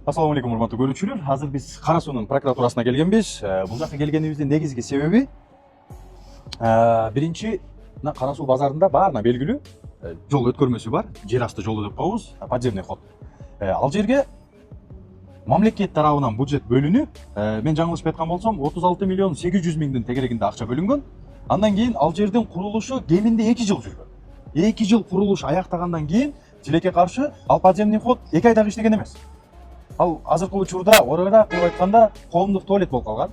Assalamu алейкум, урматтуу көрүүчүлөр. Азыр биз Кара Суунун прокуратурасына келгенбиз. Бул жака келгенибиздин негизги себеби биринчи мына Кара Суу базарында баарына белгилүү жол өткөрмөсү бар. Жер асты жолу деп коебуз, подземный ход. Ал жерге мамлекет тарабынан бюджет бөлүнүп, мен жаңылышпай айткан болсом, 36 миллион 800 миңдин тегерегинде акча бөлүнгөн. Андан кийин ал жердин курулушу кеминде 2 жыл жүргөн. 2 жыл курулуш аяктагандан кийин тилекке каршы ал подземный ход 2 айда иштеген эмес. Ал азыркы учурда орайраак кылып айтканда коомдук туалет болуп калган.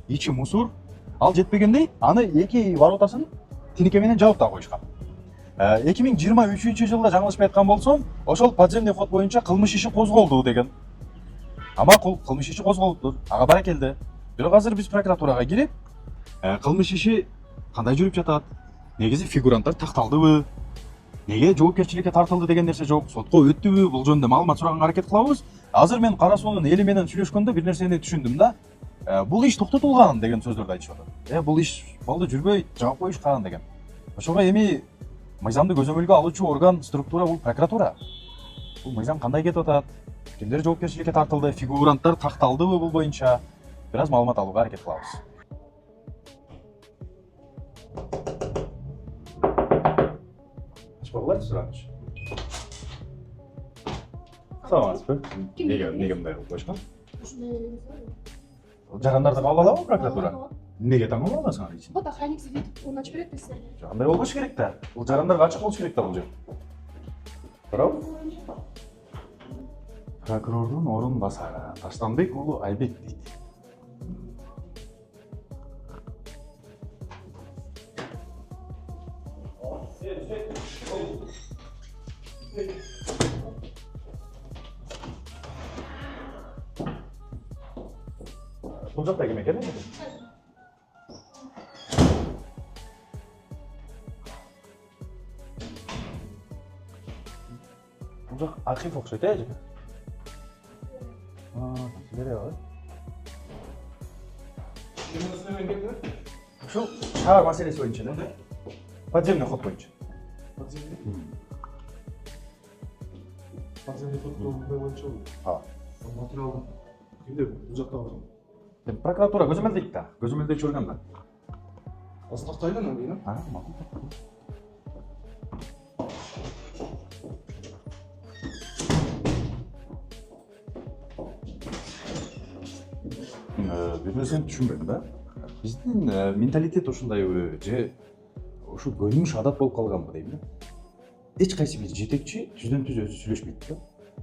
Ичи мусор. Ал жетпегендей, аны 2 воротасын тинеке менен жабып да коюшкан. 2023 жылда жаңылышпай айткан болсом, ошол подземный ход боюнча кылмыш иши козголду деген. Ама кылмыш иши козголуптур. Ага баракелди. Бирок азыр биз прокуратурага кирип, кылмыш иши кандай жүрүп жатат? Негизи фигуранттар такталдыбы? Неге жоопкерчиликке тартылды деген нерсе жок? Сотко өттүбү? Бул жөнүндө маалымат сураганга аракет кылабыз. Азыр мен Кара Суунун эли менен сүйлөшкөндө бир нерсени түшүндүм да. Бул иш токтотулган деген сөздөрдү айтышып атат. Бул иш болду жүрбөй жаап коюшкан деген. Ошого эми мыйзамды көзөмөлгө алуучу орган, структура бул прокуратура. Бул мыйзам кандай кетип атат? Кимдер жоопкерчиликке тартылды? Фигуранттар такталдыбы бул боюнча? Бир аз маалымат алууга аракет кылабыз. Ачпагылар сураныч. Саламатсызбы? Неге мындай кылып коюшкан? Жарандарды кабыл алабы прокуратура? Неге таң кала аласың аны? Вот охранник сидит, он ачып берет дейсиз. Андай болбош керек да. Бул жарандарга ачык болуш керек да бул жер. Туурабы? Прокурордун орун басары Таштанбек уулу Айбек дейт. Бул жакта ким экен? Бул жак архив окшойт, жеке. Бере бар. Ушул шаар маселеси боюнча да? Подземный ход боюнча. Подземный ход боюнча. Материалды кимде бул жакта бар? Прокуратура көзөмөлдөйт да. Көзөмөлдөйчү орган да. Азыр тактайлы анан кийин. Макул. Бир нерсени түшүнбөйм да. Биздин менталитет ушундайбы же ушу көнүмүш адат болуп калганбы дейм да. Эч кайсы бир жетекчи түздөн түз өзү сүйлөшпөйт да.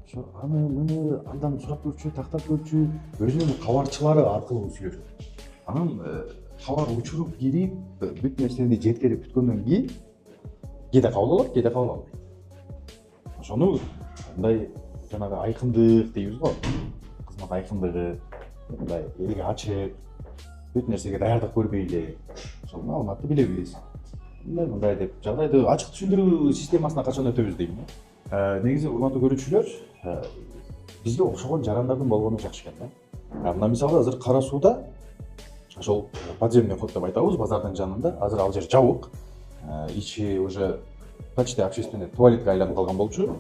Ошо аны муну андан сурап көрчү, тактап көрчү, өзүнүн кабарчылары аркылуу сүйлөшөт. Анан кабар учуруп кирип, бүт нерсени жеткирип бүткөндөн кийин кээде кабыл алат, кээде кабыл албайт. Ошону мындай жанагы айкындык дейбиз го. Кызмат айкындыгы, мындай элге ачык, бүт нерсеге даярдык көрбөй эле. Ошол маалыматты билебиз. Мындай деп жагдайды ачык түшүндүрүү системасына качан өтөбүз дейм да. Негизи урматтуу көрүүчүлөр, бизге окшогон жарандардын болгону жакшы экен да. Мына мисалы азыр Кара Сууда ошол подземный ход деп айтабыз, базардын жанында. Азыр ал жер жабык. Ичи уже почти общественный туалетке айланып калган болчу.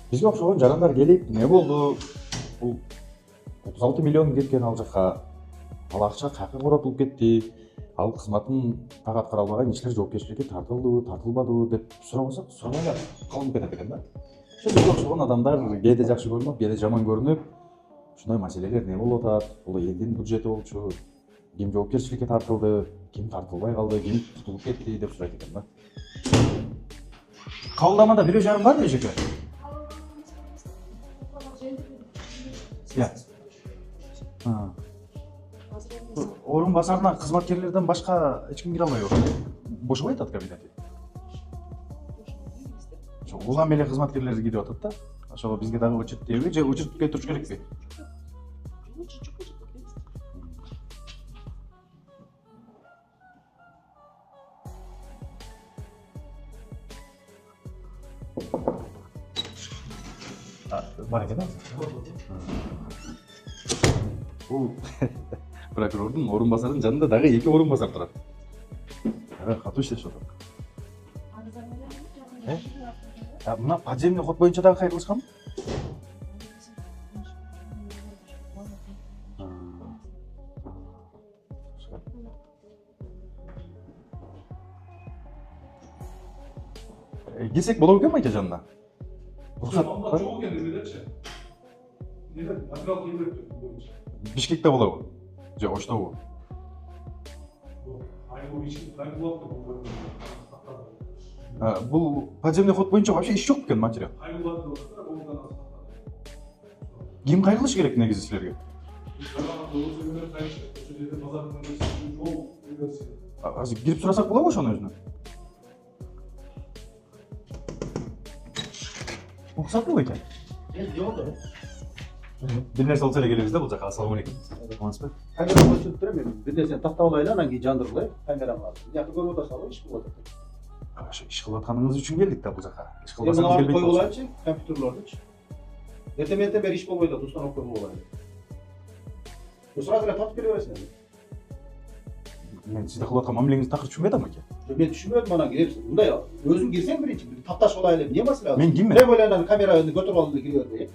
Бизге окшогон жарандар келип, эмне болду? Бул 36 миллион кеткен ал жака. Ал акча каяка коротулуп кетти? Ал кызматын так аткара албаган кишилер жоопкерчиликке тартылдыбы, тартылбадыбы деп сурабасак, сурабай калып кетет экен да. Ошол окшогон адамдар кээде жакшы көрүнүп, кээде жаман көрүнүп, ушундай маселелер эмне болуп атат? Бул элдин бюджети болчу. Ким жоопкерчиликке тартылды, ким тартылбай калды, ким тутулуп кетти деп сурайт экен да. Кабылдамада бирөө жарым барбы эжеке? Орун басарына кызматкерлерден башка эч ким кире албайбы? Бошобой атат кабинети. Ошо улам эле кызматкерлер кирип атат да. Ошого бизге дагы очерт дейби же очертке туруш керекпи? Бар экен да. Бул прокурордун орун басарынын жанында дагы 2 орун басар турат. Катуу иштешип атат. Мына подземный ход боюнча дагы кайрылышканбы? Келсек боло экен байке жанына. Рұқсат жоқ екен демелерші. Нелер материал келмеп тұр бойынша. Бишкекте болобу? Же Оштобу? Бул подземный ход боюнча вообще иш жок экен материал. Ким кайгылыш керек негизи силерге? Азыр кирип сурасак болобу ошонун өзүнө? Уруксаттуу экен. Не oldu? Бир нерсе болсо эле келебиз да бул жака. Ассалам алейкум. Амансызбы? Камераны өчүрүп турам мен. Бир нерсени тактап алайлы, анан кийин жандыргылай. Камераны алып. Жакты көрүп атасың, иш кылып атат. Ошо иш кылып атканыңыз үчүн келдик да бул жака. Иш Мен кылбасаңыз алып келбейт коюп болчу. алайынчы, компьютерлордучу. Эртең бери иш болбой атат, устанок коюп алайлы. Сразу эле тартып келе бересиң. Мен сизде кылып аткан мамилеңизди такыр түшүнбөй атам эке. Мен түшүнбөдүм, анан киребиз. Мындай өзүң кирсең биринчи, тапташып алайлы. Эмне маселе? Мен киммин? Мен ойланам, камераны көтөрүп алып кире берди.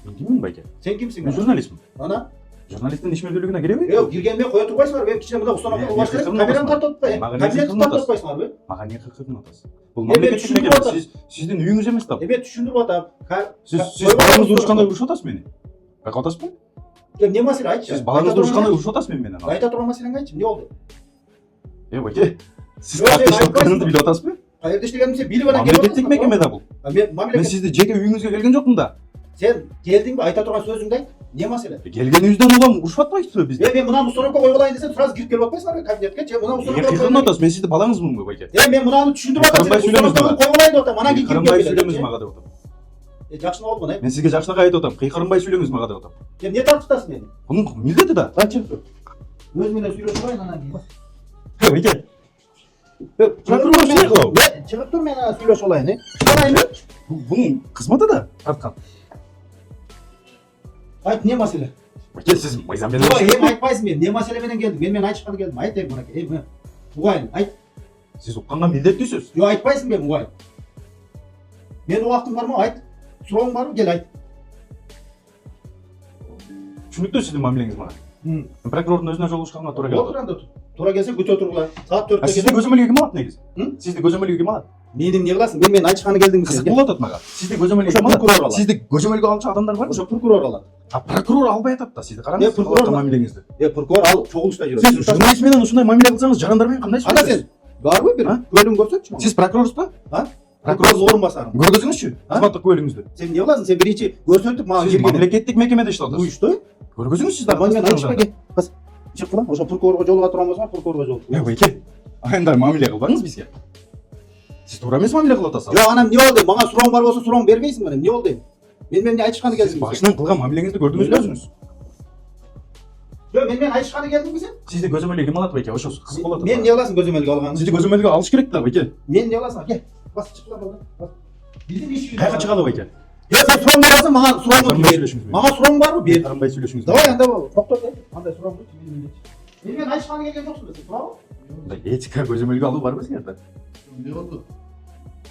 Мен киммин байке? Сен кимсиң? Мен журналистмин. Ана? Журналисттин ишмердүүлүгүнө киребейби? Жок, киргенмен коя турбайсыңар. Мен кичине мында устанокко кылбаш керек. Камераны тартып атпай. Камераны тартып атпайсыңарбы? Мага эмне кыркырдын атасыз? Бул Мен мамлекеттик түшүндүрүп мекеме. атам. Сиздин үйүңүз эмес да. Мен түшүндүрүп атам. Сиз балаңызды урушкандай урушуп атасыз мени? Байкап атасызбы? Эмне маселе айтчы? Сиз балаңызды урушкандай урушуп атасыз менен? Айта турган маселеңди айтчы. Эмне болду? Байке, сиз Жок, кантип сен иштеп айтпайсың. билип атасызбы? Кайерде иштегенимди сен билип анан келип Мамлекеттик мекеме да бул. Мен Мен мамлекет сизди жеке үйүңүзгө келген жокмун да. сен келдиңби? Айта турган сөзүңдү айт. Эмне маселе? Келгенибизден улам урушуп атпайсызбы бизди? Мен мынаны установка коюп алайын десем, сразу кирип келип атпайсыңарбы кабинетке? Же мына установка Эмне кыркырдын атасыз? Мен сизди балаңызмынбы байке? Мен мынаны түшүндүрүп атам. Кырынбай сүйлөңүз мага. Коюп алайын деп атам. Анан кийин кирип Кыйкырынбай келип сүйлөңүз келет. мага деп атам. Жакшы болду мына. Мен сизге жакшыраак айтып атам. Кыйкырынбай сүйлөңүз мага деп атам. Эмне тартыптасың мени? Бунун милдети да. Качып. Өз менен сүйлөшүп алайын анан кийин. Байке. Прокурор эмне кылабы? Мен чыгып тур, мен анан сүйлөшүп алайын. Чыгарайынбы? Бунун кызматы да тарткан. Айт, эмне маселе? Байке, сиз мыйзам менен Жок, эми айтпайсың мен. Эмне маселе менен келдиң? Мен айтышканы келдим. Айт эми мынакей. Эми угайын, айт. сиз укканга милдеттүүсүз. Жок, айтпайсың мен угайын. Мен убактым бармы? Айт. Сурооң барбы? Кел айт. Түшүнүктүү сиздин мамилеңиз мага. Прокурордун өзүнө жолугушканга туура келет. Отуранда тур. Туура келсең күтө тургула. Саат 4-тө Сизди көзөмөлгө ким алат негизи? Hı? Сизди көзөмөлгө ким алат? Мени эмне кыласың? Мен айтышканы келдиңби Кызык сен? болуп атат мага. Сизди көзөмөлгө Ошо ким алат? прокурор алат. Сизди көзөмөлгө алчу адамдар барбы? Ошо прокурор алат. А прокурор албай атат да. Сизди караңыз. прокурор мамилеңизди. Прокурор ал чогулушта жүрөт. Сиз журналист менен ушундай мамиле кылсаңыз жарандар менен кандай Ана сен барбы бир А? көлүң көрсөтчү? Сиз прокурорсузбу? Прокурор орун басарым. Көргөзүңүзчү. Кызматтык көлүңүздү. Сен эмне кыласың? Сен биринчи көрсөтүп мага Сиз кирген. мамлекеттик мекемеде иштеп Бу атасыз. иште? Көргөзүңүз сиз да. Мен айтышпайге. Бас. Чык кыла. Ошо прокурорго жолуга турган болсоң, прокурорго жол. Байке. Андай мамиле кылбаңыз бизге. Сиз туура эмес мамиле кылып атасыз. Жок, анан эмне болду? Мага сурооң бар болсо сурооң бербейсиң менен. Эмне болду? Мен эмне айтышканы Сиз келдим. башынан кылган мамилеңизди көрдүңүзбү өзүңүз? Жок, мен айтышканы келдимби сен? Сизди көзөмөлгө ким алат байке? Ошо кызык болот. Мен эмне кыласың көзөмөлгө алганыңды? Сизди көзөмөлгө алыш керек да байке. Мен эмне кыласың? Кел. Бас чык кыла болду. Биздин иш. Кайга чыгалы байке? Сен сурооң бар болсо мага сурооңду бер. Мага сурооң барбы? Бер. Карынбай сүйлөшүңүз. Давай анда токтот. Андай сурооң бар. Мен айтышканы келген жоксуң сен. Сурабы? Этика көзөмөлгө алуу барбы силерде? Не oldu?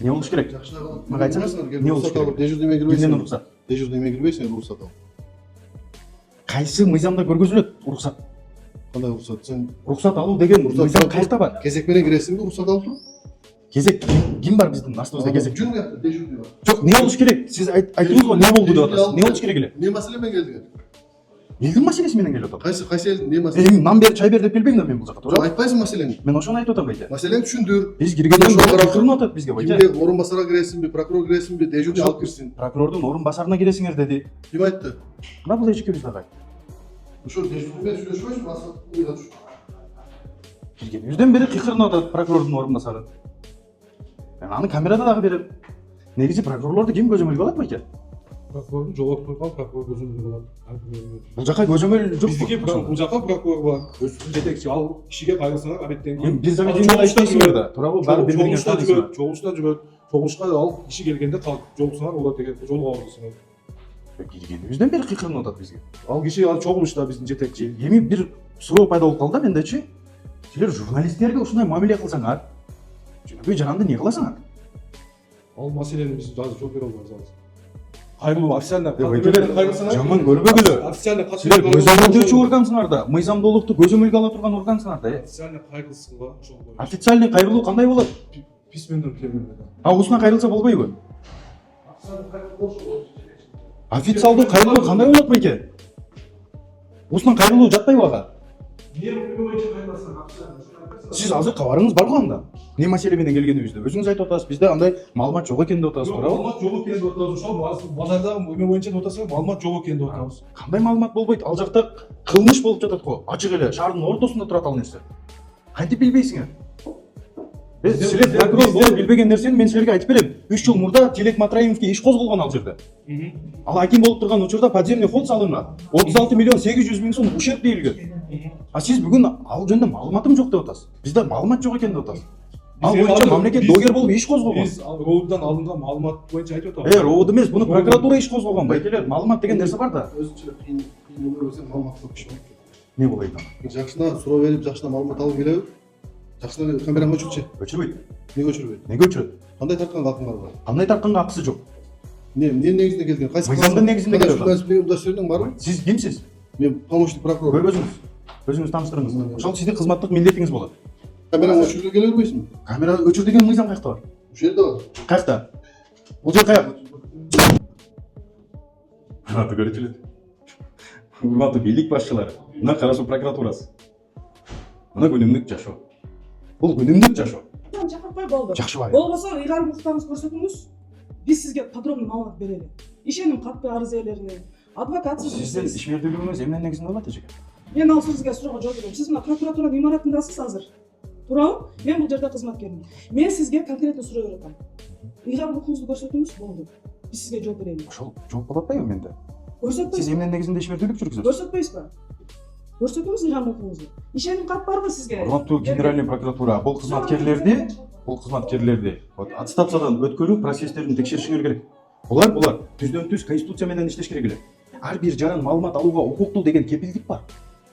Не болуш керек? Жақшылап Мага айтсаңыз, не болуш керек? Дежурныйме Кимден кирбейсің. уруксат? Дежурныйме кирбейсің, рұқсат ал. Кайсы мыйзамда көргөзүлөт уруксат? Қандай рұқсат? Сен Уруксат алуу деген мыйзам кайда бар? кезек менен киресің бе, рұқсат алып тұр? Кезек ким бар биздин астыбызда кезек? Жүр мыяқта, дежурный бар. Жок, не болуш керек? Сиз айтыңыз го, не болду деп атасыз? Не болуш керек эле? Не маселемен келдіңер? Элдин маселеси менен келип атам. Қайсы елдің не маселе? Эми нан бер, чай бер деп келбейм да мен бул жака, Жоқ, туура? айтпайсың маселеңді. Мен ошону айтып атам байке. Маселеңді түшүндүр. Биз киргенден бери кырынып атат бизге байке. Кимге орын басара кіресің бе, прокурор кіресің бе, дежурный алып кірсін. Прокурордун орун басарына киресиңер деди. Ким айтты? Мына бул эчекебиз дагы. Ошо дежурныймен сүйлөшпөйсүң, басып ойга түш. Киргенибизден бери кыйкырынып атат прокурордун орун басары. Мен аны камерада дагы берем. Негизи прокурорлорду ким көзөмөлгө алат байке? Прокурордун жолоп турган прокурор көзөмөлгө алат. Бул жака көзөмөл жок. Биздики бул жака прокурор бар. Өзүнүн жетекчи ал ишиге кайрылсаңар адеттен Эми бир заведениеде иштейсиңер да. Туурабы? Баары бири-бирине таанысыңар. Чогулушта жүрөт. Чогулушка ал иши келгенде жолуксаңар олар деген жолуга алысыңар. Киргенибизден бери кыйкырынып атат бизге. Ал киши ал чогулушта биздин жетекчи. Эми бир суроо пайда болуп калды да мендечи. Силер журналисттерге ушундай мамиле кылсаңар, жөнөкөй жаранды эмне кыласыңар? Ал маселени биз азыр жооп бере албайбыз азыр. Кайрылуу официально Жаман көрбөгүлө. официально Силер көзөмөлдөөчү органсыңар да, мыйзамдуулукту көзөмөлгө ала турган органсыңар да. официально кайрылсынга ошол боюнча. Официальный кайрылуу кандай болот? письменден келген. А осына кайрылса болбойбу? Официалдуу кайрылуу кандай болот байке? Осынан кайрылуу жатпайбы ага? Сиз азыр кабарыңыз бар го анда? Не маселе менен келгенибизди өзүңүз айтып атасыз. Бизде андай маалымат жок экен деп атасыз, туурабы? Маалымат жок экен деп атабыз. Ошол базардагы эме боюнча деп атасыз, маалымат жок экен деп атабыз. Кандай маалымат болбойт? Ал жакта кылмыш болуп жатат го. Ачык эле шаардын ортосунда турат ал нерсе. Кантип билбейсиңер? Силер прокурор болуп билбеген нерсени мен силерге айтып берем. 3 жыл мурда Телек Матраимовке иш козголгон ал жерде. Ал аким болуп турган учурда подземный ход салынган. 36 миллион 800 миң сом ущерб дейилген. А сиз бүгүн ал жөнүндө маалыматым жок деп атасыз. Бизде маалымат жок экен деп атасыз. Ал боюнча мамлекет догер болуп иш козголгон. Биз ровддан алынган маалымат боюнча айтып атабыз. Ровд эмес, буну прокуратура иш козголгон. Байкелер, маалымат деген нерсе бар да. Өзүнчө кыйын боло берсе маалымат көп киши болот. Не болойт ана? Жакшына суроо берип, жакшына маалымат алып келеби? Жакшына камераны өчүрчү. Өчүрбөйт. Эмнеге өчүрбөйт? Неге өчүрөт? Кандай тартканга акың бар? Кандай тартканга акысы жок. Эмне негизинде келген? Кайсы Мыйзамдын негизинде келген. Удостоверениең барбы? Сиз кимсиз? Мен помощник прокурор. Көргөзүңүз. Өзүңүз тааныштырыңыз. Ошол сиздин кызматтык милдетиңиз болот. Камераны өчүргө келе бербейсиңби? Камера өчүр деген мыйзам каякта бар? Ушул жерде бар. Каякта? Бул жер каяк? Мына көрүчү эле. Урматтуу бийлик башчылары, мына Кара-Суу прокуратурасы. Мына күнүмдүк жашоо. Бул күнүмдүк жашоо. Чакыртпай болду. Жакшы бай. Болбосо ыйгарым укуктарыңызды көрсөтүңүз. Биз сизге подробный маалымат берели. Ишеним катты арыз ээлеринен, адвокат Сиздин ишмердүүлүгүңүз эмне негизинде болот эжеке? Мен ал сизге суроого жооп берем. Сиз мына прокуратуранын имаратындасыз азыр. Туурабы? Мен бул жерде кызматкермин. Мен сизге конкретно суроо берип атам. Ыйгарым укугуңузду көрсөтүңүз, болду. Биз сизге жооп берели. Ошол жооп болуп атпайбы менде? Сиз Көрсөтпөйсүз. эмне негизинде ишмердүүлүк жүргүзөсүз? Көрсөтпөйсүзбү? Көрсөтүңүз ыйгарым укугуңузду. Ишеним кат барбы сизге? Урматтуу генеральный прокуратура, бул кызматкерлерди вот аттестациядан өткөрүү процесстерин текшеришиңер керек. Булар түздөн түз конституция менен иштеш керек эле. Ар бир жаран маалымат алууга укуктуу деген кепилдик бар.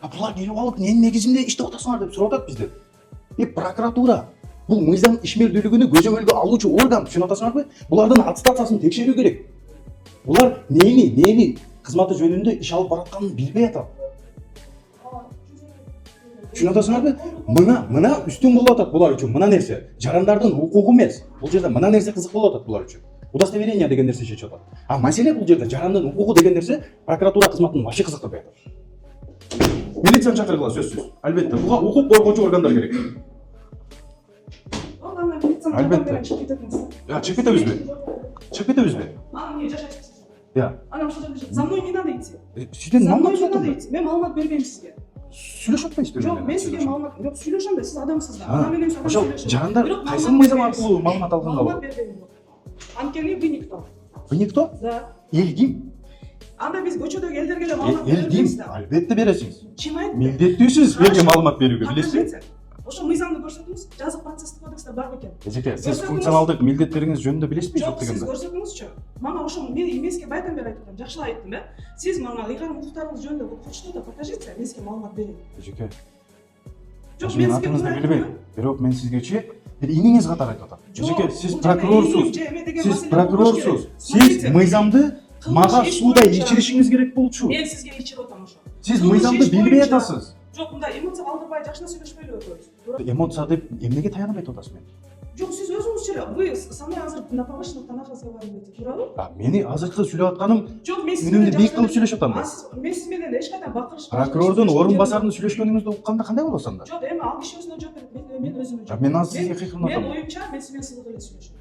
А булар келип алып эмне негизинде иштеп атасыңар деп сурап атат бизден. Прокуратура бул мыйзам ишмердүүлүгүнү көзөмөлгө алуучу орган, түшүнүп атасыңарбы? Булардын аттестациясын текшерүү керек. Булар нени кызматы жөнүндө иш алып баратканын билбей атат. Түшүнүп атасыңарбы? Мына үстүн болуп атат булар үчүн. Мына нерсе жарандардын укугу эмес. Бул жерде мына нерсе кызык болуп атат булар үчүн. Удостоверение деген нерсе чечип атат. А маселе бул жерде жарандын укугу деген нерсе прокуратура кызматын вообще кызыктырбай атат. Милицияны чакыргыла сөзсүз. Албетте, буга укук коргоочу органдар керек. Албетте. Чыгып кетебизби? Аны эмне жашайсыз? Я. Анан ошол жерде за мной не надо идти. Сизден За мной маалымат не надо сотум. идти. Мен маалымат бербейм сизге. Сүйлөшүп атпайсызбы? Жок, мен сизге маалымат жок, сүйлөшөм да, сиз адамсыз да. Ана менен Ошол жарандар кайсы мыйзам аркылуу маалымат алганда маалымат болот? бербейм. Анткени вы никто. Вы никто? Да. Эл ким? Анда биз көчөдөгү элдерге эле маалымат Эл ким? беребиз да. Албетте бересиңиз. Чын айтты. Милдеттүүсүз элге маалымат берүүгө, билесизби? Ошол мыйзамды көрсөтүңүз, жазык процесстик кодексте бар бекен. Эжеке, сиз функционалдык милдеттериңиз жөнүндө билесизби Жок, жок сиз дегенде? көрсөтүңүзчү. Мага ошол мен эмеске байдан бери айтып атам, жакшылап айттым, Сиз мага ыйгарым укуктарыңыз жөнүндө что-то покажите, мен сизге маалымат берейин. Эжеке, Жок, мен мен сизге атыңызды билбейм. Бирок мен сизгечи бир иниңиз катары айтып атам. Эжеке, сиз прокурорсуз. Сиз мыйзамды мага сууда ичиришиңиз керек болчу. Мен сизге ичирип атам ошо. Сиз мыйзамды билбей атасыз. Жок, мындай эмоция алдырбай жакшына сүйлөшпөйлү өтөбүз. Эмоция деп эмнеге таянып айтып атасыз мени? Жок, сиз өзүңүзчү эле, вы со мной азыр на повышенных тонах разговариваете, туурабы? Мени азыркы сүйлөп атканым Жок, мен сиз үнүмдү бийик кылып сүйлөшүп атам. Мен сиз менен эч кайдан бакырыш. Прокурордун орун басарынын сүйлөшкөнүңүздү укканда кандай болот анда? Жок, эми ал киши өзүнө жооп берет, мен өзүмө. Мен азыр сизге кыйкылып Мен атам. оюмча, мен сиз менен сылык эле сүйлөшөм.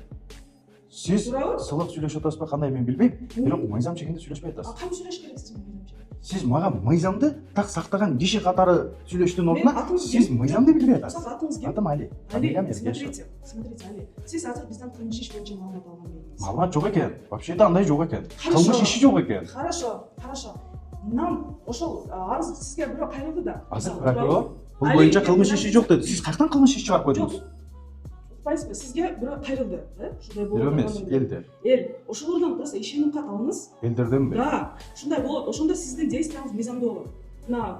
Сиз сылык сүйлөшүп атасызбы, кандай мен билбейм. Бирок мыйзам чегинде сүйлөшпөй атасыз. Кантип сүйлөш керек сиз менен? Сиз мага мыйзамды так сактаган киши катары сүйлөштүн ордуна сиз мыйзамды билбей атасыз. Атыңыз ким? Атым Али. Фамилиям Эргешев. Смотрите, Али. Сиз азыр бизден кылмыш иш боюнча маалымат алган белгисиз. Маалымат жок экен. Вообще-то андай жок экен. Кылмыш иши жок экен. Хорошо. Нам ошол арыз сизге бирөө кайрылды да. Азыр прокурор бул боюнча кылмыш иши жок деди. Сиз каяктан кылмыш иш чыгарып койдуңуз? Укпайсызбы? Сизге бирөө кайрылды, ушундай болот. Бирөө эмес, элдер. Ошолордон просто ишеним кат алыңыз. Элдерденби? Да, ушундай болот. Ошондо сиздин действияңыз мыйзамдуу болот. Мына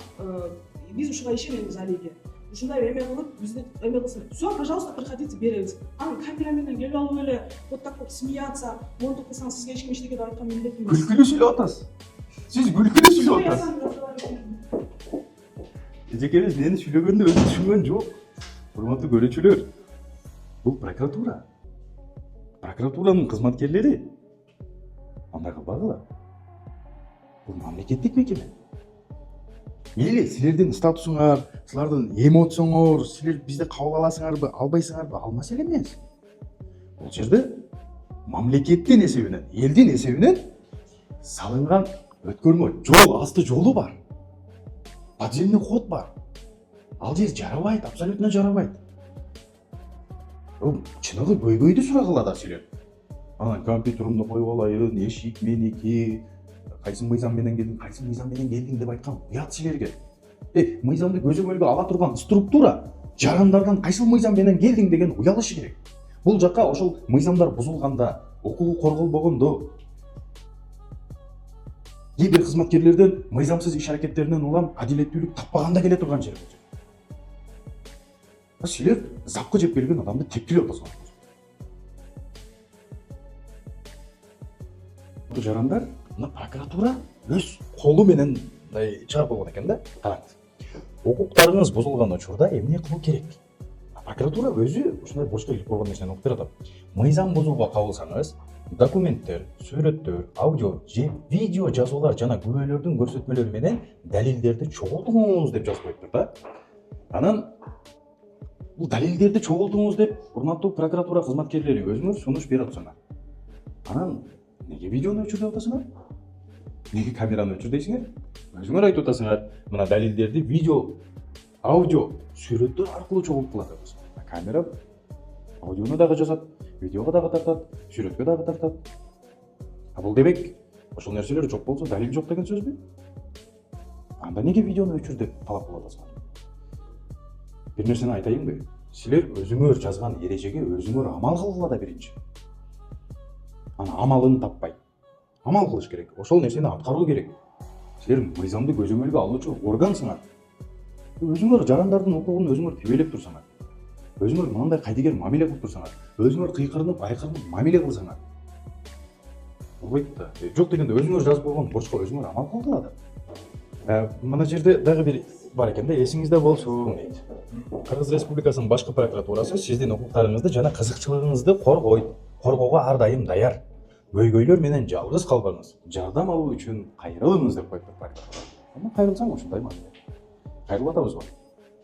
биз ушуга ишенебиз Алиге. Ушундай эме кылып, бизди эме кылсын. Всё, пожалуйста, приходите, беребиз. Анан камера менен келип алып эле вот так вот смеяться, монтип кылсаң сизге эч ким эчтеке деп айткан милдет эмес. Күлкүлүү сүйлөп атасыз. Сиз күлкүлүү сүйлөп атасыз. Эжекебиз мени сүйлөгөндү өзү түшүнгөн жок. Урматтуу көрүүчүлөр. Бұл прокуратура. Прокуратураның қызметкерлері. Андайға бағыла. Бұл мемлекеттік мекеме. Мейлі, сілердің статусыңар, сілердің эмоцияңар, сілер бізді қабыл аласыңар ба, албайсыңар ба, ал мәселе емес. Бұл жерде мемлекеттің есебінен, елдің есебінен салынған өткөрмө жол, асты жолу бар. Подземный ход бар. Ал жер жарабайт, абсолютно жарабайт. Чынығы бөй-бөйді сұрақ алады сілер. Анан компьютерімді қойып алайын, ешік менеки, қайсын мыйзамменен келдің, қайсын мыйзамменен келдің деп айтқан ұят сілерге. Мыйзамды көзөмөлгө ала турган структура жарандардан қайсыл мыйзамменен келдің деген уялышы керек. Бұл жаққа ошол мыйзамдар бузулганда, укугу корголбогондо, кейбір қызметкерлерден мыйзамсыз иш аракеттеринен улам адилеттүүлүк таппаганда келе турган жер бул. Силер запкы жеп келген адамды тепкилеп атасыңар. Жарандар, мына прокуратура өз колу менен чыгарып болгон экен да. Караңыз. Укуктарыңыз бузулган учурда эмне кылуу керек? Прокуратура өзү ушундай бошко илип койгон нерсени уктуп атат. Мыйзам бузууга кабылсаңыз, документтер, сүрөттөр, аудио же видео жазуулар жана күбөлөрдүн көрсөтмөлөрү менен далилдерди чогултуңуз деп жазып коюптур да. Анан бул далилдерди чогултуңуз деп урматтуу прокуратура кызматкерлери өзүңөр сунуш берип атсаңар. Анан неге видеону өчүр деп атасыңар? Неге камераны өчүр дейсиңер? Өзүңөр айтып атасыңар, мына далилдерди видео, аудио, сүрөттөр аркылуу чогултулат деп атасыңар. Камера аудиону дагы жазат, видеого дагы тартат, сүрөткө дагы тартат. Бул демек, ошол нерселер жок болсо далил жок деген сөзбү? Анда неге видеону өчүр деп талап кылып атасыңар? Бир нерсени айтайынбы? Силер өзүңөр жазган эрежеге өзүңөр амал кылгыла да биринчи. Ана амалын таппай. Амал кылыш керек. Ошол нерсени аткаруу керек. Силер мыйзамды көзөмөлгө алуучу органсыңар. Өзүңөр жарандардын укугун өзүңөр тебелеп турсаңар. Өзүңөр мындай кайдыгер мамиле кылып турсаңар. Өзүңөр кыйкырынып, айкырынып мамиле кылсаңар. Болбойт да. Жок дегенде өзүңөр жазып койгон борчко өзүңөр амал кылгыла да. Мына жерде дагы бир бар экен да, эсиңизде болсун дейт. Кыргыз Республикасынын башкы прокуратурасы сиздин укуктарыңызды жана кызыкчылыгыңызды коргоого ар дайым даяр. Көйгөйлөр менен жалгыз калбаңыз. Жардам алуу үчүн кайрылыңыз деп коюптур прокуратура. Анда кайрылсаң ушундай мамиле. Кайрылып атабызбы?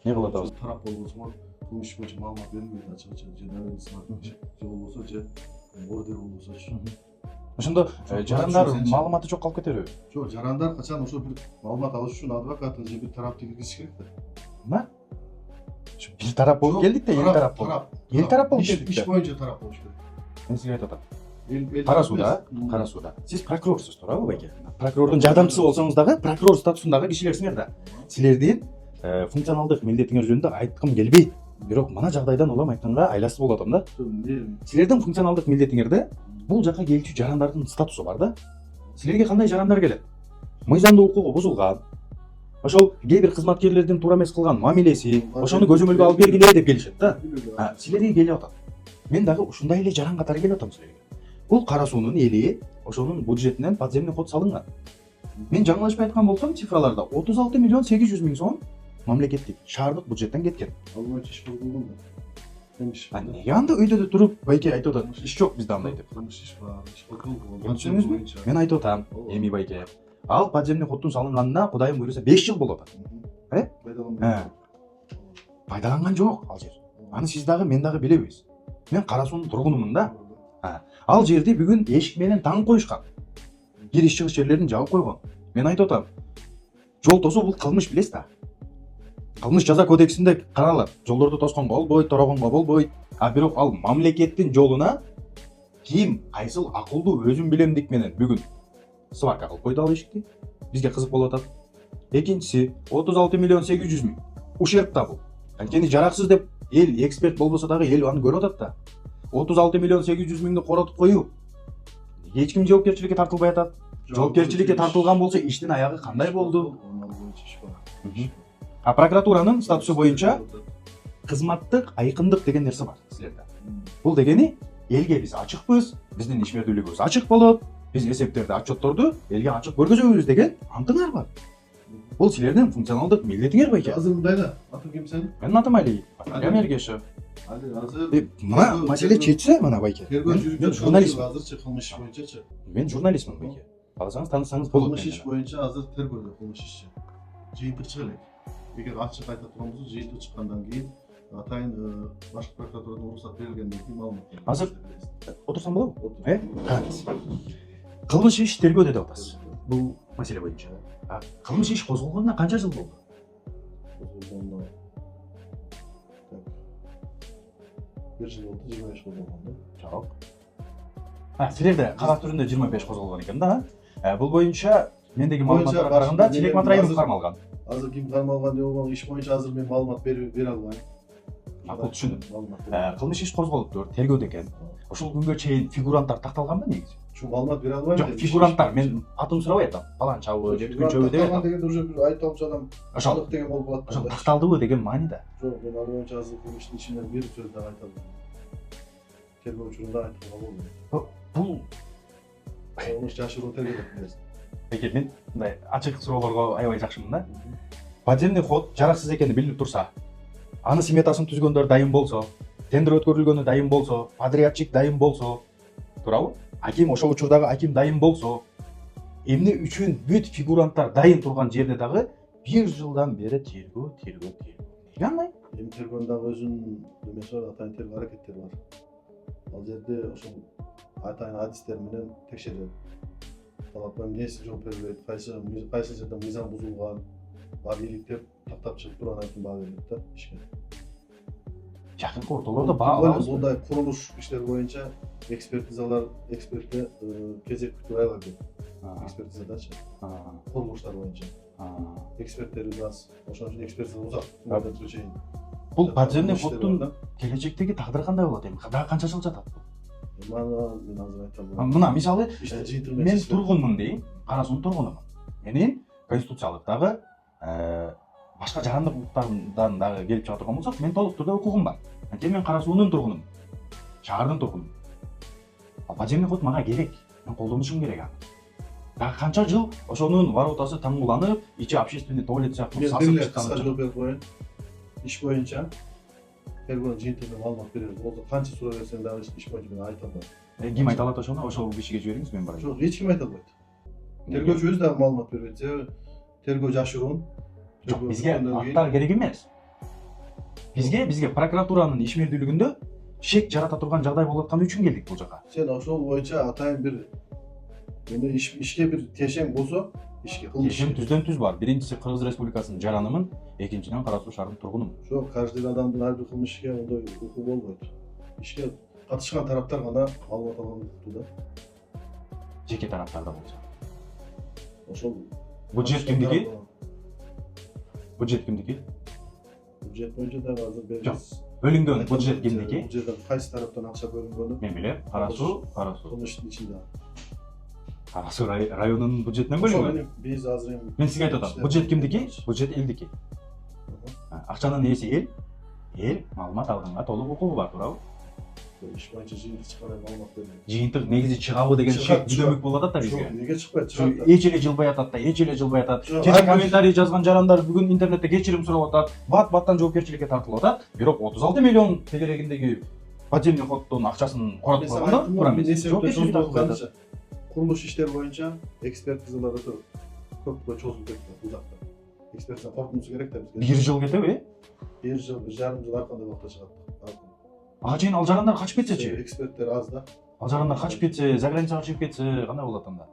Не кылып атабыз? Тарап болбосоңор кылмыш боюнча маалымат берилбейт ачык-ачык же далилсиңар же болбосо же ордер болбосочу. Ошондо жарандар маалыматы жок калып кетеби? Жок, жарандар качан ошо бир маалымат алыш үчүн адвокатын же бир тарапты киргизиш керек да. Эмне? Бир тарап болуп келдик да, эл тарап болуп. Эл тарап болуп келдик Иш да. боюнча тарап болуш керек. Мен сизге айтып атам. Кара сууда, кара сууда. Сиз прокурорсуз, туурабы байке? Прокурордун жардамчысы болсоңуз дагы, прокурор статусундагы кишилерсиңер да. Силердин функционалдык милдетиңер жөнүндө айткым келбейт. Бирок мына жагдайдан улам айтканга айласыз болуп атам да. Силердин функционалдык милдетиңерде бул жака келчү жарандардын статусу бар да. Силерге кандай жарандар келет? Мыйзамдуу укугу бузулган. Ошол кээ бир кызматкерлердин туура эмес кылган мамилеси, ошону көзөмөлгө алып бергиле деп келишет да. Силерге келип атат. Мен дагы ушундай эле жаран катары келип атам силерге. Бул кара суунун эли ошонун бюджетинен подземный ход салынган. Мен жаңылышпай айткан болсом, цифраларда 36 миллион 800 миң сом мамлекеттик шаардык бюджеттен кеткен. Ал боюнча иш болгон да. Неге анда өйдө туруп байке айтып атат, иш жок бизде андай деп. Кылмыш иш бар, иш болгон. Түшүнүңүзбү? Мен айтып атам, эми байке. Ал подземный ходдун салынганына Кудайым буйруса 5 жыл болуп атат. Пайдаланган жок ал жер. Аны сиз дагы мен дагы билебиз. Мен кара суунун тургунумун да. Ал жерди бүгүн эшик менен таң коюшкан. Кириш чыгыш жерлерин жабып койгон. Мен айтып атам. Жол тосуу бул кылмыш билесиз да. Кылмыш жаза кодексинде каралат. Жолдорду тоскон болбойт, торогонго болбойт. Бирок ал мамлекеттин жолуна ким кайсыл акылдуу өзүм билемдик менен бүгүн сварка кылып койду ал эшикти. Бизге кызык болуп атат. Экинчиси 36 миллион 800 миң. Ушерп да бул. Анткени жараксыз деп эл эксперт болбосо дагы эл аны көрүп атат да. 36 миллион 800 миңди коротуп коюу. Эч ким жоопкерчиликке тартылбай атат. Жоопкерчиликке тартылган болсо иштин аягы кандай болду? Прокуратуранын статусу боюнча кызматтык айкындык деген нерсе бар силерде. Бул дегени элге биз ачыкпыз, биздин ишмердүүлүгүбүз ачык болот, биз эсептерди, отчетторду элге ачык көргөзөбүз деген антыңар бар. Бул силердин функционалдык милдетиңер байке. Азыр мындай да, атың ким сенин? Менин атым Али, Али Мергешев. Азыр Мына маселе чечсе мына байке. Тергөө жүрүп Мен жаткан журналистмин. азырчы кылмыш иш боюнчачы. Мен журналистмин байке. Кааласаңыз таанысаңыз болот. Кылмыш иш боюнча азыр тергөөдө кылмыш иши. Жыйынтык чыга элек. Эгер ачык айта турган болсо жыйынтык чыккандан кийин атайын башкы прокуратурадан уруксат берилгенден кийин маалымат берилет. Азыр отурсам болобу? Караңыз. Кылмыш иш тергөөдө деп атасыз. Бул маселе боюнча. Кылмыш иш козголгонуна канча жыл болду? Бир жыл болду, 25 жыл болгондо. Жок. Силерде кагаз түрүндө 25 козголгон экен да. Бул боюнча мендеги маалыматка караганда Тилек Матраимов кармалган. Азыр ким кармалган деп болгон иш боюнча азыр мен маалымат бере албайм. Бул түшүндүм. Кылмыш иш козголуптур, тергөөдө экен. Ошол күнгө чейин фигуранттар такталганбы негизи? Шу маалымат бере албайм. Жок, фигуранттар мен атын сурабай атам. Баланчабы, же түгүнчөбү деп атам. Дегенде уже бир айта адам Ошол анык деген болуп калат. ошол такталдыбы деген мааниде. Жок, мен ал боюнча азыр кылмыштын ичинен бир сөз да айта албайм. Тергөө учурунда айтууга болбойт. Бул Кылмыш жашыруу тергөө билесиз. Пеке мен мындай ачык суроолорго аябай жакшымын да. Подземный ход жараксыз экени билинип турса, аны сметасын түзгөндөр дайым болсо, тендер өткөрүлгөнү дайым болсо, подрядчик дайым болсо, туурабы? Аким ошол учурдагы аким дайым болсо, эмне үчүн бүт фигуранттар дайым турган жерде дагы 1 жылдан бери тергөө. Неге андай? Эми тергөөнүн дагы өзүнүн немеси бар, атайын тергөө аракеттери бар. Ал жерде ошол атайын адистер менен текшерет. Талапка эмнеси жооп берилет, кайсы жерде мыйзам бузулган, баары иликтеп тактап чыгып туруп анан кийин баа берилет да ишке. Жакынкы ортолордо баа алабыз. Мындай курулуш иштери боюнча экспертке кезек күтүп аялар. Экспертизадачы. Курулуштар боюнча. Эксперттерибиз аз. Ошон үчүн экспертиза узат. Мындан чейин. Бул подземный ходдун келечектеги тагдыры кандай болот эми? Дагы канча жыл жатат? Мана мен азыр айта албайм. Мына мисалы Иште жыйынтык мен тургунмун дейин, Кара Суунун тургунумун. Менин конституциялык дагы башка жарандык улуттардан дагы келип чыга турган болсок, мен толук түрдө укугум бар. Анткени мен Кара Суунун тургунумун. Шаардын тургунумун. Подземный ход мага керек. Мен колдонушум керек аны. Дагы канча жыл ошонун воротасы таңгуланып, ичи общественный туалет сыяктуу мен сасып бир кыска чыккан. жооп берип коеюн. Иш боюнча тергөөнүн жыйынтыгына маалымат беребиз. Болсо канча суроо берсең дагы иш боюнча мен айта албайм. Ким айта алат ошону? Ошол кишиге жибериңиз, мен барайын. Жок, эч ким айта албайт. Тергөөчү өзү дагы маалымат бербейт. Себеби тергөө жашыруун. Жок, бизге аттар керек эмес. Бизге прокуратуранын ишмердүүлүгүндө шек жарата турган жагдай болуп атканы үчүн келдик бул жака. Сен ошол боюнча атайын бир эми ишке бир тешең болсо, ишке кылмыш. Ишим түздөн түз бар. Биринчиси Кыргыз Республикасынын жаранымын, экинчиден Кара Суу шаарынын тургунумун. Жок, каждый адамдын ар бир кылмыш ишке ондой укугу болбойт. Ишке катышкан тараптар гана маалымат алган укуктуу да. Жеке тараптарда болсо. Ошол Бюджет кимдики? Бюджет кимдики? Бюджет боюнча дагы азыр Жок. беребиз. Бөлүнгөн бюджет кимдики? Бул жерден кайсы тараптан акча бөлүнгөнү Мен билем. Кара Суу. кылмыштын ичинде. Кара Суу районунун бюджетинен бөлүнгөн. Биз азыр эми Мен сизге айтып атам. Бюджет кимдики? Бюджет элдики. Акчанын ээси эл. Эл маалымат алганга толук укугу бар, туурабы? иш боюнча жыйынтык чыккан маалымат берилет. Жыйынтык негизи чыгабы деген шек жүдөмүк болуп атат да бизге. Неге чыкпайт? Чыгат. Эч эле жылбай атат да, Жок, Кечээ комментарий жазган жарандар бүгүн интернетте кечирим сурап атат, бат-баттан жоопкерчиликке тартылып атат. Бирок 36 миллион тегерегиндеги подземный ходдун акчасын коратып койгондо туура эмес. Жоопкерчиликке тартылып атат. Курулуш иштери боюнча экспертизалар өтө көпкө чозулуп кетти узакта. Экспертиза коркунучу керек да бизге. 1 жыл кетеби? 1 жыл, 1,5 жыл арканда убакта чыгат. Ага чейин ал жарандар качып кетсечи? Эксперттер аз да. Ал жарандар качып кетсе, за границага чыгып кетсе, кандай болот анда?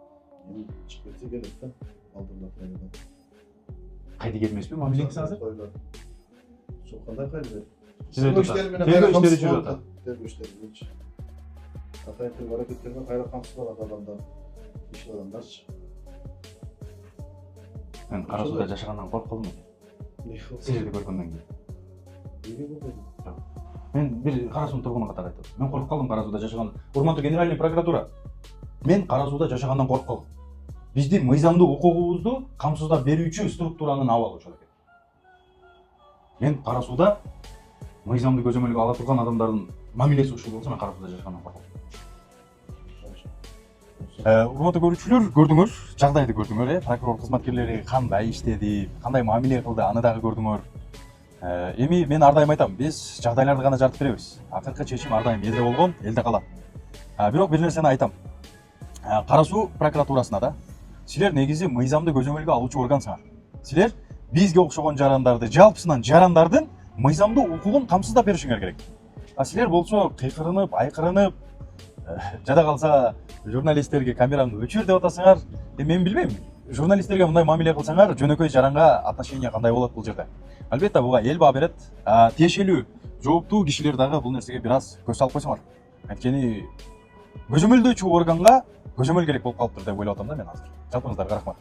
Чыгып кетсе керек да. Алдында турган. Кайда кетмеспи мамилеңиз азыр? Сол кандай кайда? Тергөө иштери жүрүп атат. Тергөө иштери жүрүп. Атайын тергөө аракеттерине кайра камсыздалат адамдар. Иш адамдарчы. Мен Кара Сууда жашагандан коркколмун. Силерди көргөндөн кийин. Неге болбойт? Мен бир Кара Суунун тургуну катары айтып. Мен коркуп калдым Кара Сууда жашаган. Урматтуу генеральный прокуратура. Мен Кара Сууда жашагандан коркуп калдым. Биздин мыйзамдуу укугубузду камсыздап берүүчү структуранын абалы ошол экен. Мен Кара Сууда мыйзамды көзөмөлгө ала турган адамдардын мамилеси ушул болсо, мен Кара Сууда жашагандан корком. Урматтуу көрүүчүлөр, көрдүңөр, жагдайды көрдүңөр, прокурор кызматкерлери кандай иштеди, кандай мамиле кылды, аны дагы көрдүңөр. Эми мен ар дайым айтам, биз жагдайларды гана жаратып беребиз. Акыркы чечим ар дайым элде болгон, элде калат. Бирок бир нерсени айтам. Кара Суу прокуратурасына да силер негизи мыйзамды көзөмөлгө алуучу органсыңар. Силер бизге окшогон жарандарды, жалпысынан жарандардын мыйзамдуу укугун камсыздап беришиңер керек. Силер болсо кыйкырынып, айкырынып, жада калса журналисттерге камераңды өчүр деп атасыңар. Мен билбейм. Журналисттерге мындай мамиле кылсаңар, жөнөкөй жаранга отношение кандай болот бул жерде? Албетте буга эл баа берет. Тиешелүү, жооптуу кишилер дагы бул нерсеге бир аз көз салып койсоңор. Анткени көзөмөлдөөчү органга көзөмөл керек болуп калыптыр деп ойлоп атам да мен азыр. Жалпыңыздарга рахмат.